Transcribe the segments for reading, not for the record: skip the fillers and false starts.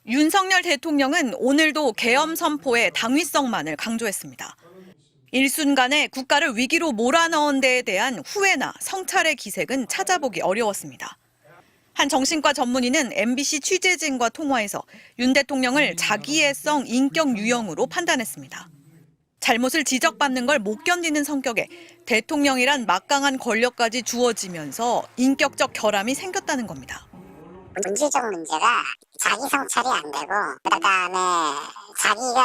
윤석열 대통령은 오늘도 계엄 선포의 당위성만을 강조했습니다. 일순간에 국가를 위기로 몰아넣은 데에 대한 후회나 성찰의 기색은 찾아보기 어려웠습니다. 한 정신과 전문의는 MBC 취재진과 통화에서 윤 대통령을 자기애성 인격 유형으로 판단했습니다. 잘못을 지적받는 걸 못 견디는 성격에 대통령이란 막강한 권력까지 주어지면서 인격적 결함이 생겼다는 겁니다. 본질적 문제가 자기 성찰이 안 되고 그다음에 자기가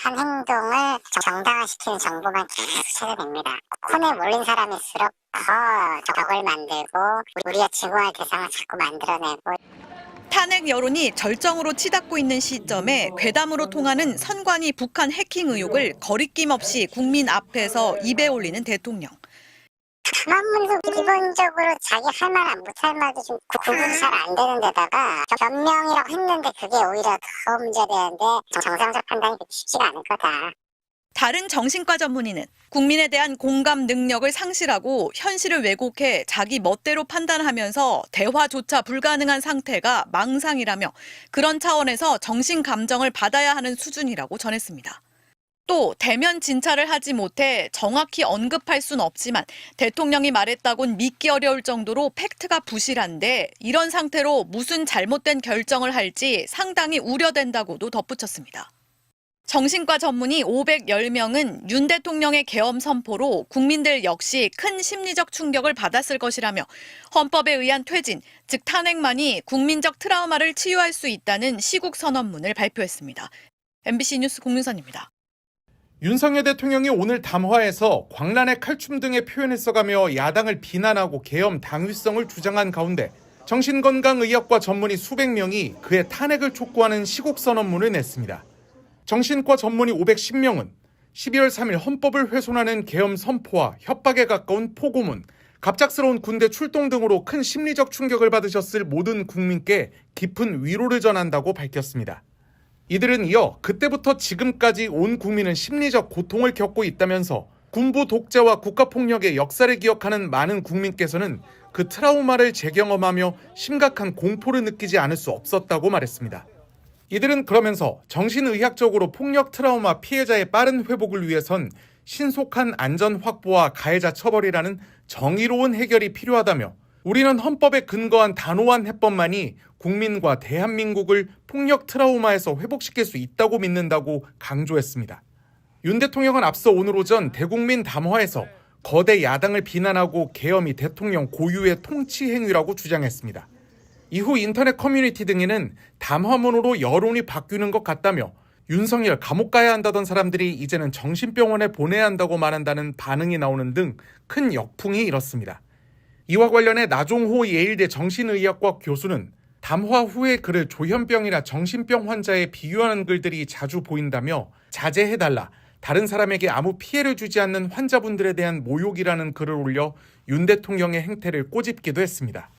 한 행동을 정당화시키는 정보만 계속 찾아냅니다. 콘에 몰린 사람일수록 더 적을 만들고 우리가 증오할 대상을 자꾸 만들어내고. 탄핵 여론이 절정으로 치닫고 있는 시점에 괴담으로 통하는 선관위 북한 해킹 의혹을 거리낌 없이 국민 앞에서 입에 올리는 대통령. 담화문서 기본적으로 자기 할 말 못할 말도 좀 구분이 잘 안 되는 데다가 변명이라고 했는데 그게 오히려 더 문제되는데 정상적 판단이 쉽지가 않을 거다. 다른 정신과 전문의는 국민에 대한 공감 능력을 상실하고 현실을 왜곡해 자기 멋대로 판단하면서 대화조차 불가능한 상태가 망상이라며 그런 차원에서 정신 감정을 받아야 하는 수준이라고 전했습니다. 또 대면 진찰을 하지 못해 정확히 언급할 순 없지만 대통령이 말했다곤 믿기 어려울 정도로 팩트가 부실한데 이런 상태로 무슨 잘못된 결정을 할지 상당히 우려된다고도 덧붙였습니다. 정신과 전문의 510명은 윤 대통령의 계엄 선포로 국민들 역시 큰 심리적 충격을 받았을 것이라며 헌법에 의한 퇴진, 즉 탄핵만이 국민적 트라우마를 치유할 수 있다는 시국 선언문을 발표했습니다. MBC 뉴스 공윤선입니다. 윤석열 대통령이 오늘 담화에서 광란의 칼춤 등의 표현을 써가며 야당을 비난하고 계엄 당위성을 주장한 가운데 정신건강의학과 전문의 수백 명이 그의 탄핵을 촉구하는 시국 선언문을 냈습니다. 정신과 전문의 510명은 12월 3일 헌법을 훼손하는 계엄 선포와 협박에 가까운 포고문, 갑작스러운 군대 출동 등으로 큰 심리적 충격을 받으셨을 모든 국민께 깊은 위로를 전한다고 밝혔습니다. 이들은 이어 그때부터 지금까지 온 국민은 심리적 고통을 겪고 있다면서 군부 독재와 국가폭력의 역사를 기억하는 많은 국민께서는 그 트라우마를 재경험하며 심각한 공포를 느끼지 않을 수 없었다고 말했습니다. 이들은 그러면서 정신의학적으로 폭력 트라우마 피해자의 빠른 회복을 위해선 신속한 안전 확보와 가해자 처벌이라는 정의로운 해결이 필요하다며 우리는 헌법에 근거한 단호한 해법만이 국민과 대한민국을 폭력 트라우마에서 회복시킬 수 있다고 믿는다고 강조했습니다. 윤 대통령은 앞서 오늘 오전 대국민 담화에서 거대 야당을 비난하고 계엄이 대통령 고유의 통치 행위라고 주장했습니다. 이후 인터넷 커뮤니티 등에는 담화문으로 여론이 바뀌는 것 같다며 윤석열 감옥 가야 한다던 사람들이 이제는 정신병원에 보내야 한다고 말한다는 반응이 나오는 등 큰 역풍이 일었습니다. 이와 관련해 나종호 예일대 정신의학과 교수는 담화 후의 글을 조현병이나 정신병 환자에 비유하는 글들이 자주 보인다며 자제해달라, 다른 사람에게 아무 피해를 주지 않는 환자분들에 대한 모욕이라는 글을 올려 윤 대통령의 행태를 꼬집기도 했습니다.